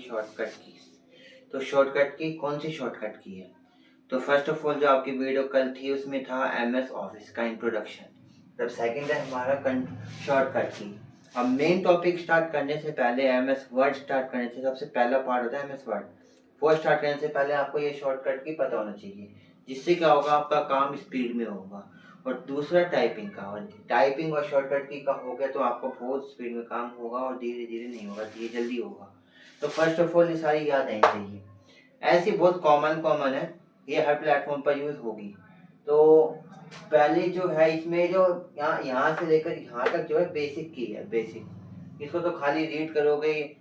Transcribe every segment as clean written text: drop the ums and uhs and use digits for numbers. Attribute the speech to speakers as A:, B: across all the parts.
A: Shortcut की। तो shortcut की कौन सी शॉर्टकट की है? तो फर्स्ट ऑफ ऑल जो आपकी वीडियो कल थी उसमें था MS ऑफिस का इंट्रोडक्शन। तब सेकंड है हमारा शॉर्टकट की। अब मेन टॉपिक स्टार्ट करने से पहले MS वर्ड स्टार्ट करने से सबसे पहला पार्ट होता है MS वर्ड। वो स्टार्ट करने से पहले आपको ये शॉर्टकट की पता होना चाहिए, जिससे क्या होगा, आपका काम स्पीड में होगा। और दूसरा टाइपिंग का, और टाइपिंग और शॉर्टकट की का हो गया तो आपको बहुत स्पीड में काम होगा और धीरे धीरे नहीं होगा, धीरे जल्दी होगा। तो फर्स्ट ऑफ ऑल ये सारी याद आनी चाहिए। ऐसी बहुत कॉमन है, ये हर प्लेटफॉर्म पर यूज होगी। तो पहले जो है इसमें जो यहाँ से लेकर यहाँ तक जो है बेसिक की है, बेसिक। इसको तो खाली रीड करोगे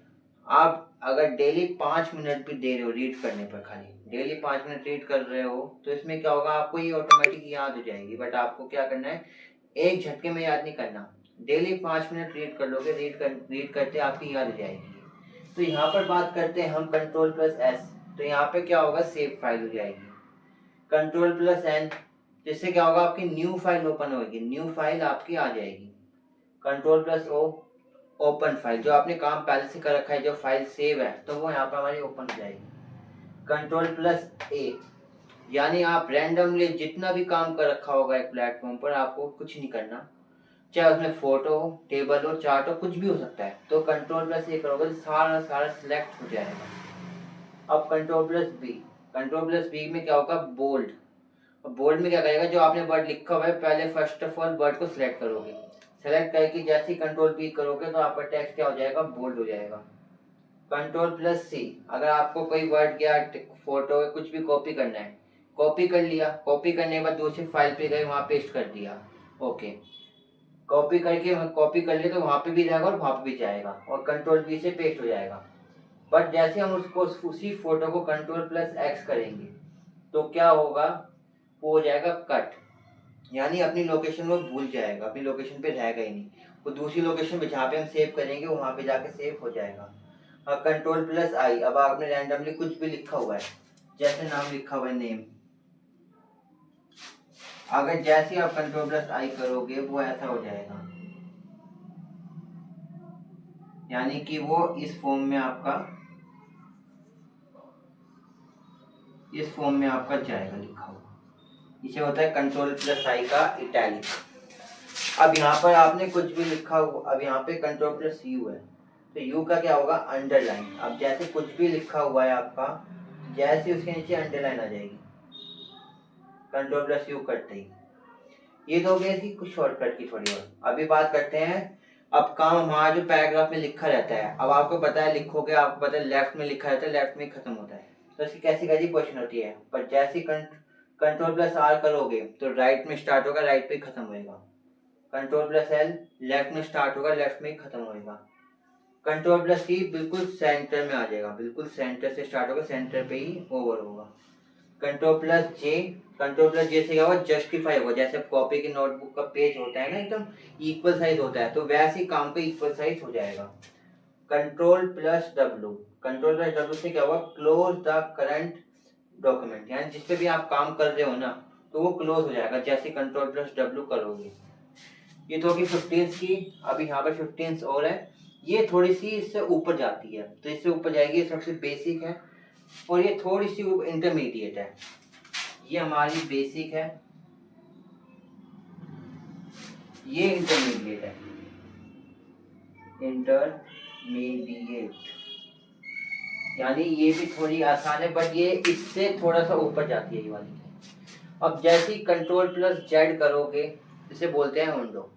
A: आप। अगर डेली 5 मिनट भी दे रहे हो रीड करने पर, खाली डेली 5 मिनट रीड कर रहे हो, तो इसमें क्या होगा, आपको ये ऑटोमेटिक याद हो जाएगी। बट आपको क्या करना है, एक झटके में याद नहीं करना। डेली 5 मिनट रीड कर लोगे, रीड करते आपकी याद हो जाएगी। तो यहाँ पर बात करते हैं हम Ctrl+S। तो यहाँ पे क्या होगा, सेव फाइल हो जाएगी। Ctrl+N, जिससे क्या होगा, आपकी न्यू फाइल ओपन होगी, न्यू फाइल आपकी आ जाएगी। Ctrl+O, ओपन फाइल, जो आपने काम पहले से कर रखा है, जो फाइल सेव है, तो वो यहाँ पर हमारी ओपन हो जाएगी। Ctrl+A, यानी आप रैंडमली जितना भी काम कर रखा होगा एक प्लेटफॉर्म पर, आपको कुछ नहीं करना, चाहे उसमें फोटो हो, टेबल हो, चार्ट हो, कुछ भी हो सकता है। तो Ctrl+A करोगे तो सारा सिलेक्ट हो जाएगा। अब Ctrl+B में क्या होगा, बोल्ड। बोल्ड में क्या करेगा, जो आपने वर्ड लिखा हुआ है, पहले फर्स्ट ऑफ ऑल वर्ड को सिलेक्ट करोगे। सेलेक्ट करके जैसे ही Ctrl+B करोगे तो आपका टेक्स्ट क्या हो जाएगा, बोल्ड हो जाएगा। Ctrl+C, अगर आपको कोई वर्ड या फोटो कुछ भी कॉपी करना है, कॉपी कर लिया, कॉपी करने के बाद दूसरी फाइल पे गए, वहां पेस्ट कर दिया। ओके, कॉपी कर लिए तो वहां पे भी जाएगा और वहां पे भी जाएगा, और Ctrl+V से पेस्ट हो जाएगा। बट जैसे हम उसको उसी फोटो को Ctrl+X करेंगे तो क्या होगा, वो हो जाएगा कट, यानी अपनी लोकेशन वो भूल जाएगा, अपनी लोकेशन पे रहेगा ही नहीं, वो दूसरी लोकेशन पे जहाँ पे हम सेव करेंगे वहां पे जाके सेव हो जाएगा। अब Ctrl+I, अब आपने रैंडमली कुछ भी लिखा हुआ है, जैसे नाम लिखा हुआ है नेम, अगर जैसे आप Ctrl+I करोगे वो ऐसा हो जाएगा, यानी कि वो इस फॉर्म में आपका जाएगा लिखा हुआ। इसे होता है Ctrl+I का इटैलिक। अब यहाँ पर आपने कुछ भी लिखा हुआ, अब यहाँ पे Ctrl+U है, तो U का क्या होगा, अंडरलाइन। अब जैसे कुछ भी लिखा हुआ है आपका, जैसे उसके नीचे अंडरलाइन आ जाएगी Ctrl+U करते ही। ये तो हो गया इसकी कुछ शॉर्टकट की थोड़ी और। अभी बात करते हैं, अब काम हमारा जो पैराग्राफ में लिखा रहता है, अब आपको पता है लिखोगे, आपको पता है लेफ्ट में लिखा रहता है, लेफ्ट में खत्म होता है, तो इसकी कैसी पोजीशन होती है। पर जैसे Ctrl+R करोगे तो राइट में स्टार्ट होगा, राइट पे खत्म होएगा। Ctrl+L, लेफ्ट में स्टार्ट होगा, लेफ्ट में खत्म होएगा। Ctrl+C, बिल्कुल सेंटर में आ जाएगा, बिल्कुल सेंटर से स्टार्ट होगा, सेंटर पे ही ओवर होगा। Ctrl+J से क्या होगा, जस्टिफाई होगा। जैसे कॉपी की नोटबुक का पेज होता है ना, एकदम इक्वल साइज होता है, तो वैसे ही काम का इक्वल साइज हो जाएगा। Ctrl+W से क्या होगा, क्लोज द करंट डॉक्यूमेंट, यानी जिस पे भी आप काम कर रहे हो ना, तो वो क्लोज हो जाएगा जैसे Ctrl+W करोगे। ये तो होगी 15 की। अभी यहाँ पर 15 और है, ये थोड़ी सी इससे ऊपर जाती है, तो इससे ऊपर जाएगी, सबसे बेसिक है, और ये थोड़ी सी इंटरमीडिएट है। ये हमारी बेसिक है, ये इंटरमीडिएट है, इंटरमीडिएट, यानी ये भी थोड़ी आसान है, बट ये इससे थोड़ा सा ऊपर जाती है ये वाली। अब जैसे ही Ctrl+Z करोगे, इसे बोलते हैं विंडो,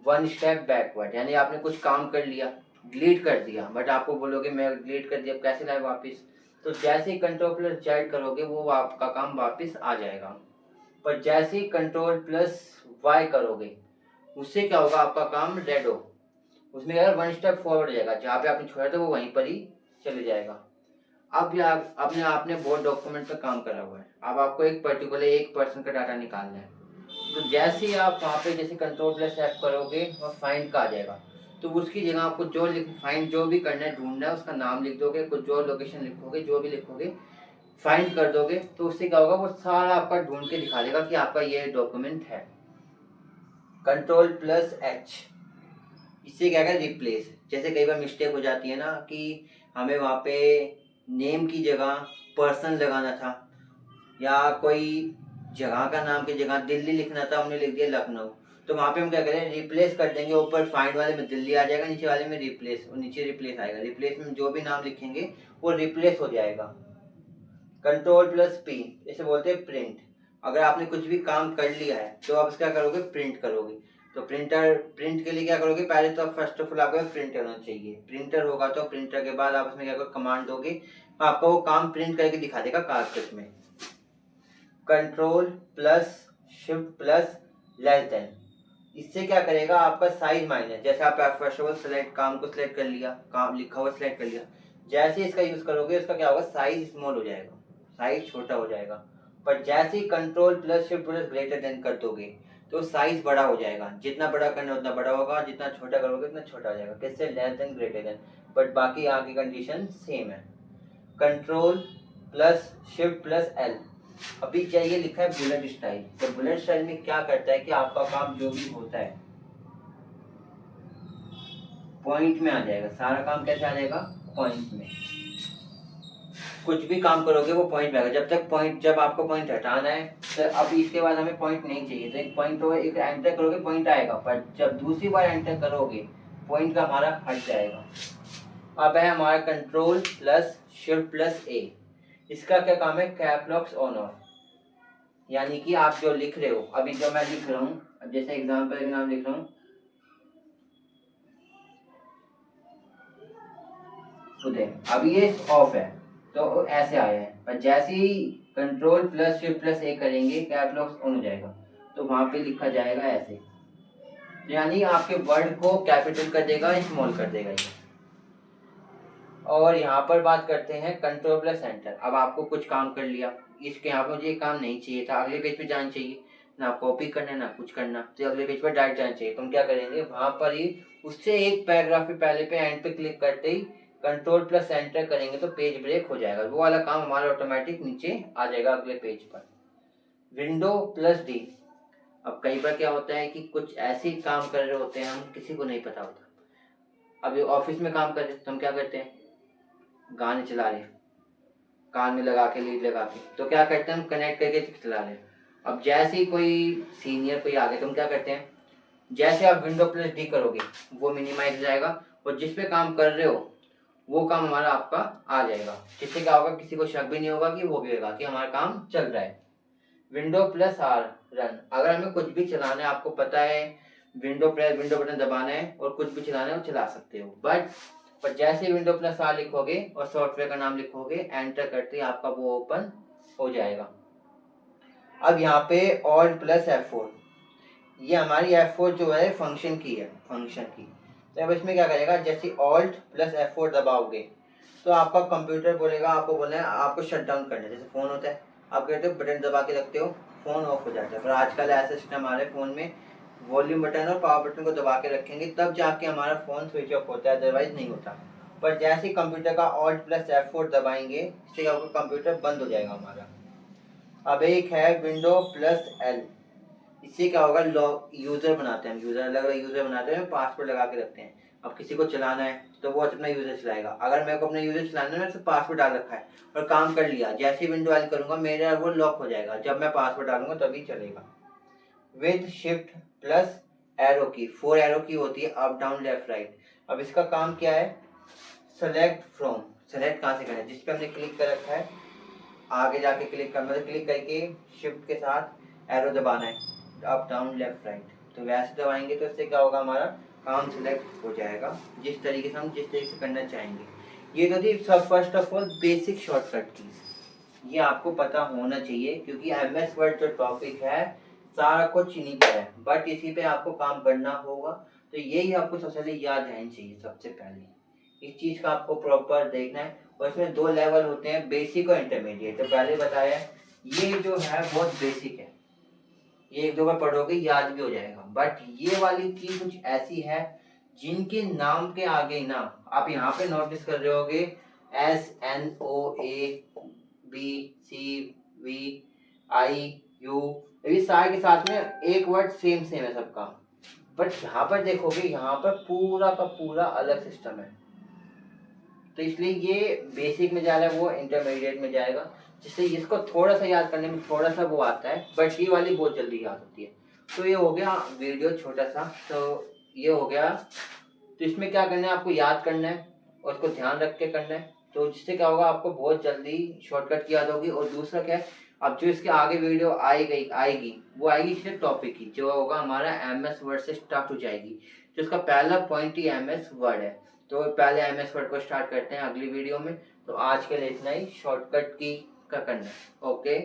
A: वन स्टेप बैकवर्ड, यानी आपने कुछ काम कर लिया, डिलीट कर दिया, बट आपको बोलोगे मैं डिलीट कर दिया, कैसे लाए वापस, तो जैसे ही Ctrl+Z करोगे वो आपका काम वापस आ जाएगा। पर जैसे ही Ctrl+Y करोगे, उससे क्या होगा, आपका काम रेड हो, उसमें अगर वन स्टेप फॉरवर्ड हो जाएगा, जहाँ पे आपने छोड़ा था वो वहीं पर ही चले जाएगा। अब आपने बहुत डॉक्यूमेंट पे काम करा हुआ है, अब आपको एक पर्टिकुलर एक पर्सन का डाटा निकालना है, तो जैसे ही आप वहाँ पे जैसे Ctrl+F करोगे, वह फाइंड का आ जाएगा, तो उसकी जगह आपको फाइंड जो भी करना है, ढूंढना है, उसका नाम लिख दोगे, कुछ जो लोकेशन लिखोगे, जो भी लिखोगे, फाइंड कर दोगे, तो उससे क्या होगा, वो सारा आपका ढूंढ के दिखा देगा कि आपका ये डॉक्यूमेंट है। Ctrl+H, इससे क्या है, रिप्लेस। जैसे कई बार मिस्टेक हो जाती है ना कि हमें वहाँ पे नेम की जगह पर्सन लगाना था, या कोई जगह का नाम की जगह दिल्ली लिखना था, हमने लिख दिया लखनऊ। तो वहाँ पे हम क्या करें, रिप्लेस कर देंगे। ऊपर फाइंड वाले में दिल्ली आ जाएगा, नीचे वाले में रिप्लेस, और नीचे रिप्लेस आएगा। रिप्लेस में जो भी नाम लिखेंगे वो रिप्लेस हो जाएगा। कंट्रोल प्लस पी, इसे बोलते हैं प्रिंट। अगर आपने कुछ भी काम कर लिया है तो आप क्या करोगे, प्रिंट करोगे। तो प्रिंट के लिए क्या करोगे, पहले तो फर्स्ट ऑफ ऑल आपको प्रिंटर होना चाहिए। प्रिंटर होगा तो प्रिंटर के बाद आप उसमें क्या करोगे, कमांड दोगे, आपका वो काम प्रिंट करके दिखा देगा कागज में। Control plus shift plus less than, इससे क्या करेगा, आपका साइज माइनस। जैसे आप फर्स्ट ऑफ ऑल सेलेक्ट, काम को सिलेक्ट कर लिया, काम लिखा हुआ सिलेक्ट कर लिया, जैसे इसका यूज करोगे उसका क्या होगा, साइज स्मॉल हो जाएगा, साइज छोटा हो जाएगा। पर जैसे ही control plus shift plus greater than कर दोगे तो साइज बड़ा हो जाएगा। जितना बड़ा करना उतना बड़ा होगा, जितना छोटा करोगे उतना छोटा हो जाएगा। किससे, less than greater than. But बाकी आगे कंडीशन सेम है। Control plus shift plus L, अभी चाहिए लिखा है बुलेट स्टाइल। तो बुलेट स्टाइल में क्या करता है कि आपका काम जो भी होता है पॉइंट में आ जाएगा। सारा काम कैसे आ जाएगा, पॉइंट में। कुछ भी काम करोगे वो पॉइंट में आएगा। जब आपको पॉइंट हटाना है, तो अब इसके बाद हमें पॉइंट नहीं चाहिए, तो एक पॉइंट हो, एक एंटर करोगे पॉइंट आएगा, पर जब दूसरी बार एंटर करोगे पॉइंट का हमारा हट जाएगा। अब है हमारा कंट्रोल प्लस शिफ्ट प्लस ए, इसका क्या काम है, कैप लॉक्स ऑन ऑफ। यानी कि आप जो लिख रहे हो, अभी जो मैं लिख रहा हूँ, जैसे एग्जाम्पल के नाम लिख रहा हूँ उदय, अभी ये ऑफ है तो ऐसे आया है, पर जैसे ही कंट्रोल प्लस शिफ्ट प्लस ए करेंगे कैप लॉक ऑन हो जाएगा, तो वहां पे लिखा जाएगा ऐसे। यानी आपके वर्ड को कैपिटल कर देगा, स्मॉल कर देगा ये। और यहाँ पर बात करते हैं कंट्रोल प्लस एंटर। अब आपको कुछ काम कर लिया, इसके यहाँ पर मुझे ये काम नहीं चाहिए था, अगले पेज पे जाना चाहिए, ना कॉपी करना ना कुछ करना, तो अगले पेज पर डायरेक्ट जाना चाहिए। तो हम क्या करेंगे, वहां पर ही उससे एक पैराग्राफ पे पहले पे एंड पे क्लिक करते ही कंट्रोल प्लस एंटर करेंगे तो पेज ब्रेक हो जाएगा। वो वाला काम हमारा ऑटोमेटिक नीचे आ जाएगा अगले पेज पर। विंडो प्लस डी, अब कई बार क्या होता है कि कुछ ऐसे काम कर रहे होते हैं, हम किसी को नहीं पता होता। अभी ऑफिस में काम कर रहे तो हम क्या करते हैं, गाने चला रहे कान में लगा के, लीड लगा के, तो क्या करते हैं हम कनेक्ट करके चला रहे। अब जैसे ही कोई सीनियर कोई आ गए तो हम क्या करते हैं, जैसे आप विंडो प्लस डी करोगे वो मिनिमाइज हो जाएगा, और जिस पे काम कर रहे हो वो काम हमारा आपका आ जाएगा। जिससे क्या होगा, किसी को शक भी नहीं होगा कि वो भी होगा कि हमारा काम चल रहा है। विंडो प्लस आर रन, अगर हमें कुछ भी चलाना है, आपको पता है विंडो बटन दबाना है और कुछ भी चलाना है वो चला सकते हो। पर जैसे विंडो प्लस आर लिखोगे और सॉफ्टवेयर का नाम लिखोगे, एंटर करते ही आपका वो ओपन हो जाएगा। अब यहाँ पे ऑल्ट प्लस F4, ये हमारी F4 जो है फंक्शन की है, फंक्शन की। तो अब इसमें क्या करेगा, जैसे ऑल्ट प्लस F4 दबाओगे तो आपका कंप्यूटर बोलेगा, आपको बोलना है आपको शट डाउन करना है। जैसे फोन होता है, आप कहते हो बटन दबा के रखते हो, फोन ऑफ हो जाता है। पर आजकल ऐसा सिस्टम आ रहा है, फोन में वॉल्यूम बटन और पावर बटन को दबा के रखेंगे तब जाके हमारा फोन स्विच ऑफ होता है, अदरवाइज नहीं होता। पर जैसे ही कंप्यूटर का ऑल्ट प्लस F4 दबाएंगे, इससे आपका कंप्यूटर बंद हो जाएगा हमारा। अब एक है विंडो प्लस एल, इससे क्या होगा, लॉग यूजर बनाते हैं हम, यूजर अलग अलग यूजर बनाते हैं, पासवर्ड लगा के रखते हैं। अब किसी को चलाना है तो वो अपना यूजर चलाएगा। अगर मेरे को अपना यूजर चलाना है तो पासवर्ड डाल रखा है और काम कर लिया, जैसे ही विंडो एल करूंगा मेरा वो लॉक हो जाएगा, जब मैं पासवर्ड डालूंगा तभी चलेगा। विद शिफ्ट प्लस एरो की, 4 एरो की होती है, अप डाउन लेफ्ट राइट। अब इसका काम क्या है, सेलेक्ट फ्रॉम, सेलेक्ट कहाँ से करना है, जिस पे हमने क्लिक कर रखा है आगे जाके क्लिक करना है, क्लिक करके शिफ्ट के साथ एरो दबाना है, अप डाउन लेफ्ट राइट। तो वैसे दबाएंगे तो इससे क्या होगा, हमारा काम सिलेक्ट हो जाएगा जिस तरीके से हम जिस तरीके से करना चाहेंगे। ये तो थी सब first of all basic shortcut keys, ये आपको पता होना चाहिए क्योंकि MS वर्ड जो टॉपिक है सारा कुछ इन्हीं पर है, बट इसी पे आपको काम करना होगा। तो यही आपको सबसे पहले याद रहनी चाहिए। सबसे पहले इस चीज का आपको प्रॉपर देखना है, और इसमें 2 लेवल होते हैं, बेसिक और इंटरमीडिएट। तो पहले बताया ये जो है बहुत बेसिक है, ये 1-2 बार पढ़ोगे याद भी हो जाएगा। बट ये वाली चीज कुछ ऐसी है जिनके नाम के आगे ना, आप यहाँ पे नोटिस कर रहे होगे SNOABCVIU, ये सारे के साथ में एक वर्ड सेम सेम है सबका। बट यहाँ पर देखोगे, यहाँ पर पूरा का पूरा अलग सिस्टम है। तो इसलिए ये बेसिक में जा रहा है, वो इंटरमीडिएट में जाएगा, जिससे इसको थोड़ा सा याद करने में थोड़ा सा वो आता है, बट ये वाली बहुत जल्दी याद होती है। तो ये हो गया वीडियो छोटा सा, तो ये हो गया। तो इसमें क्या करना है, आपको याद करना है और उसको ध्यान रख के करना है, तो जिससे क्या होगा, आपको बहुत जल्दी शॉर्टकट की याद होगी। और दूसरा क्या है, अब जो इसके आगे वीडियो आएगी वो आएगी सिर्फ टॉपिक की, जो होगा हमारा एमएस वर्ड से स्टार्ट हो जाएगी। जो इसका पहला पॉइंट ही एमएस वर्ड है, तो पहले एमएस वर्ड को स्टार्ट करते हैं अगली वीडियो में। तो आज के लिए इतना ही, शॉर्टकट की का करना है। ओके।